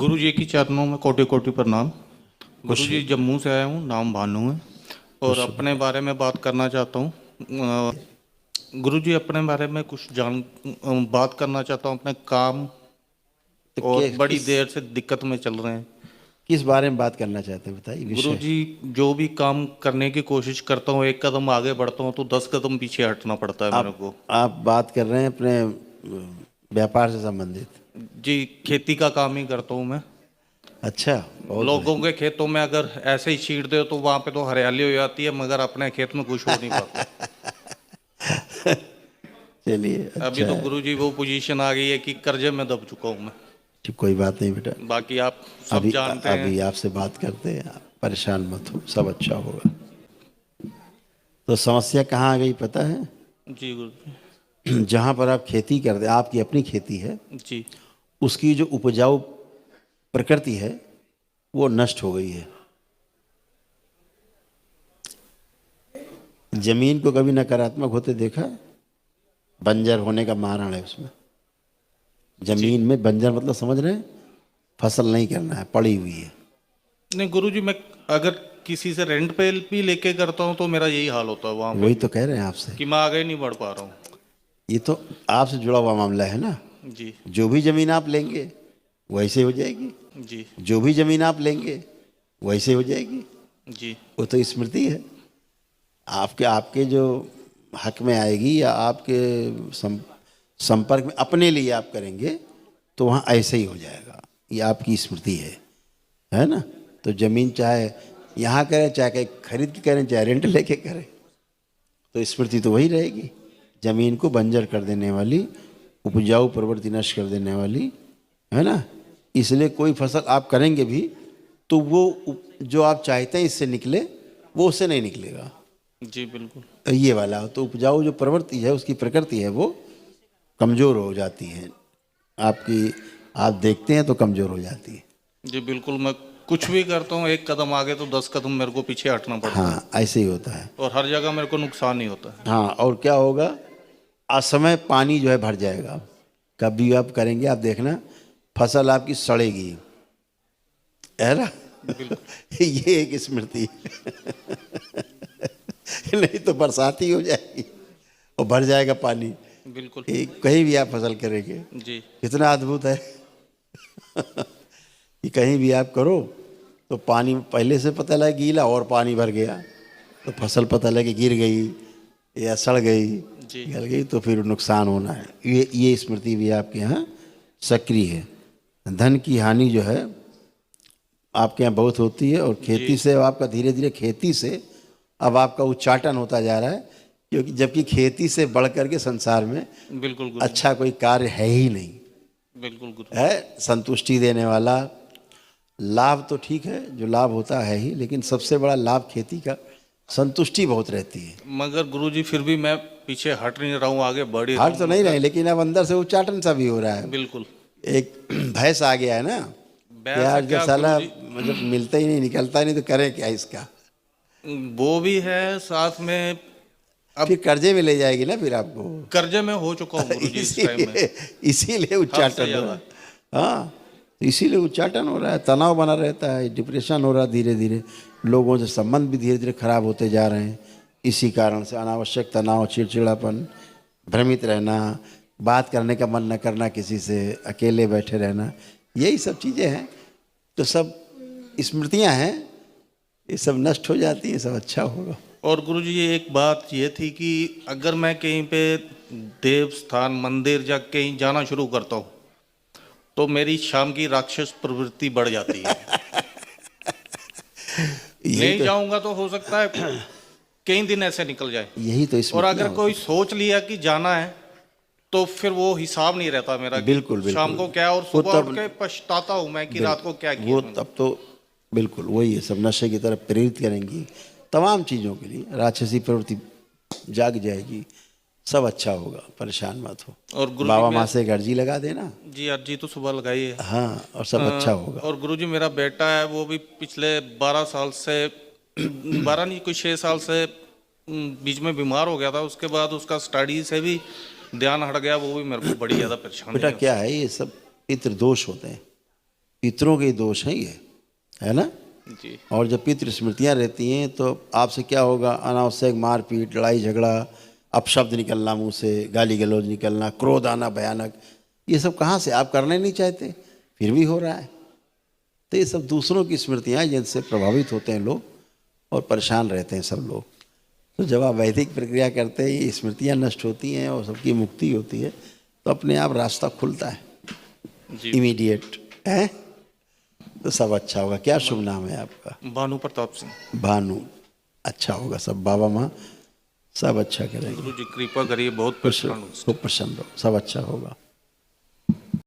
गुरु जी की चरणों में कोटि कोटि प्रणाम। गुरु जी जम्मू से आया हूँ, नाम भानु है और अपने बारे में बात करना चाहता हूँ। गुरु जी अपने बारे में कुछ बात करना चाहता हूँ अपने काम, तो और बड़ी देर से दिक्कत में चल रहे हैं। किस बारे में बात करना चाहते हैं बताइए गुरु विषय। जी जो भी काम करने की कोशिश करता हूँ, एक कदम आगे बढ़ता हूँ तो 10 कदम पीछे हटना पड़ता है मेरे को। आप बात कर रहे हैं अपने व्यापार से संबंधित। जी, खेती का काम ही करता हूँ मैं। अच्छा, बहुत लोगों के खेतों में अगर ऐसे ही छींट दो तो वहां पे तो हरियाली हो जाती है, मगर अपने खेत में कुछ हो नहीं पाता। बढ़िया। चलिए, अभी अच्छा तो है। गुरुजी वो पोजीशन आ गई है कि कर्जे में दब चुका हूँ मैं। ठीक, कोई बात नहीं बेटा। बाकी आप सब अभी जानते हैं। अभी आपसे बात करते हैं, आप परेशान मत हो, सब अच्छा होगा। तो समस्या कहाँ आ गई पता है? जी गुरु जहाँ पर आप खेती करते हैं, आपकी अपनी खेती है, जी। उसकी जो उपजाऊ प्रकृति है वो नष्ट हो गई है। जमीन को कभी नकारात्मक होते देखा? बंजर होने का मारण है उसमें। जी जमीन में बंजर मतलब समझ रहे हैं? फसल नहीं करना है, पड़ी हुई है। नहीं गुरुजी, मैं अगर किसी से रेंट पे भी लेके करता हूँ तो मेरा यही हाल होता है वहां पे वही भी, तो कह रहे हैं आपसे। कि मैं आगे नहीं बढ़ पा रहा हूँ। ये तो आपसे जुड़ा हुआ मामला है ना। जी जो भी जमीन आप लेंगे वैसे हो जाएगी, जी जो भी जमीन आप लेंगे वैसे हो जाएगी। जी वो तो स्मृति है। आपके आपके जो हक में आएगी या आपके संपर्क में अपने लिए आप करेंगे तो वहाँ ऐसे ही हो जाएगा। ये आपकी स्मृति है ना। तो जमीन चाहे यहाँ करें, चाहे कहीं खरीद के करें, चाहे रेंट लेके करें, तो स्मृति तो वही रहेगी। जमीन को बंजर कर देने वाली, उपजाऊ प्रवृत्ति नष्ट कर देने वाली, है ना। इसलिए कोई फसल आप करेंगे भी तो वो जो आप चाहते हैं इससे निकले, वो उससे नहीं निकलेगा। जी बिल्कुल। ये वाला तो उपजाऊ जो प्रवृत्ति है, उसकी प्रकृति है, वो कमज़ोर हो जाती है आपकी। आप देखते हैं तो कमज़ोर हो जाती है। जी बिल्कुल, मैं कुछ भी करता हूँ एक कदम आगे तो 10 कदम मेरे को पीछे हटना पड़ता है, हाँ, ऐसे ही होता है। और हर जगह मेरे को नुकसान ही होता है। हाँ, और क्या होगा, असमय पानी जो है भर जाएगा। कभी आप करेंगे, आप देखना फसल आपकी सड़ेगी, है ना। बिल्कुल ये एक स्मृति नहीं तो बरसाती हो जाएगी और भर जाएगा पानी। बिल्कुल। कहीं भी आप फसल करेंगे, जी कितना अद्भुत है कि कहीं भी आप करो तो पानी पहले से पता लगे गीला और पानी भर गया, तो फसल पता लगे गिर गई या सड़ गई, जी गल गई, तो फिर नुकसान होना है। ये स्मृति भी आपके यहाँ सक्रिय है। धन की हानि जो है आपके यहाँ बहुत होती है, और खेती जी से आपका धीरे धीरे खेती से अब आपका उच्चाटन होता जा रहा है, क्योंकि जबकि खेती से बढ़ करके संसार में बिल्कुल गुरु। अच्छा कोई कार्य है ही नहीं। बिल्कुल गुरु। है संतुष्टि देने वाला लाभ तो ठीक है, जो लाभ होता है ही, लेकिन सबसे बड़ा लाभ खेती का संतुष्टि बहुत रहती है। मगर गुरुजी फिर भी मैं पीछे हट नहीं रहा हूँ, आगे बढ़ ही रहा हार्ट तो हूँ नहीं मगर। रहे, लेकिन अब अंदर से उच्चाटन सा भी हो रहा है। बिल्कुल। एक भैंस आ गया है ना, वैसा यार जब क्या साला गुरुजी, मतलब मिलता ही नहीं, निकलता ही नहीं, तो करें क्या इसका। वो भी है साथ में। अब फिर कर्जे में ले जाएगी ना फिर आपको कर्जे में हो चुका हूँ गुरुजी इस टाइम में, इसीलिए हद से उच्चाटन हो रहा ज्यादा। है। हाँ, तो इसीलिए उच्चाटन हो रहा है, तनाव बना रहता है, डिप्रेशन हो रहा है धीरे धीरे, लोगों से संबंध भी धीरे धीरे खराब होते जा रहे हैं। इसी कारण से अनावश्यक तनाव, चिड़चिड़ापन, भ्रमित रहना, बात करने का मन न करना किसी से, अकेले बैठे रहना, यही सब चीज़ें हैं। तो सब स्मृतियाँ हैं, ये सब नष्ट हो जाती है, सब अच्छा होगा। और गुरुजी ये एक बात ये थी कि अगर मैं कहीं पे देव स्थान, मंदिर या कहीं जाना शुरू करता हूँ तो मेरी शाम की राक्षस प्रवृत्ति बढ़ जाती है। यही नहीं तो जाऊंगा तो हो सकता है कई दिन ऐसे निकल जाए, यही तो और स्मृतियाँ अगर कोई होती सोच लिया कि जाना है तो फिर वो हिसाब नहीं रहता मेरा हैं। कि बिल्कुल शाम बिल्कुल। को क्या, और वो सुबह उठ तब के पछताता हूँ मैं कि रात को क्या किया वो मैंने। तब तो बिल्कुल वही है, सब नशे की तरफ प्रेरित करेंगी, तमाम चीज़ों के लिए राक्षसी प्रवृत्ति जाग जाएगी। सब अच्छा होगा, परेशान मत हो। और गुरुजी बाबा मैं, माँ से एक अर्जी लगा देना। जी अर्जी तो सुबह लगाई है। हाँ, और सब अच्छा होगा। और गुरुजी मेरा बेटा है, वो भी पिछले 12 साल से 12 नहीं, कोई 6 साल से बीच में बीमार हो गया था। उसके बाद उसका स्टडी से भी ध्यान हट गया, वो भी मेरे को बड़ी ज़्यादा परेशानी बेटा है क्या उससे। है, ये सब पितृ दोष होते हैं, पितरों के ही दोष हैं ये, है ना। जी और जब पितृ स्मृतियाँ रहती हैं तो आपसे क्या होगा, अनावश्यक मारपीट, लड़ाई झगड़ा, अपशब्द निकलना मुंह से, गाली गलौज निकलना, क्रोध आना भयानक, ये सब कहाँ से, आप करना नहीं चाहते फिर भी हो रहा है। तो ये सब दूसरों की स्मृतियाँ जिनसे प्रभावित होते हैं लोग और परेशान रहते हैं सब लोग। तो जब आप वैदिक प्रक्रिया करते हैं, ये स्मृतियाँ नष्ट होती हैं और सबकी मुक्ति होती है, तो अपने आप रास्ता खुलता है जी। इमीडिएट है। तो सब अच्छा होगा। क्या शुभ नाम है आपका? भानु प्रताप सिंह। भानु। अच्छा होगा, सब बाबा माँ सब अच्छा करेंगे। गुरु जी कृपा करिए, बहुत खुश परेशान हूँ। खूब प्रसन्न रहो, सब अच्छा होगा।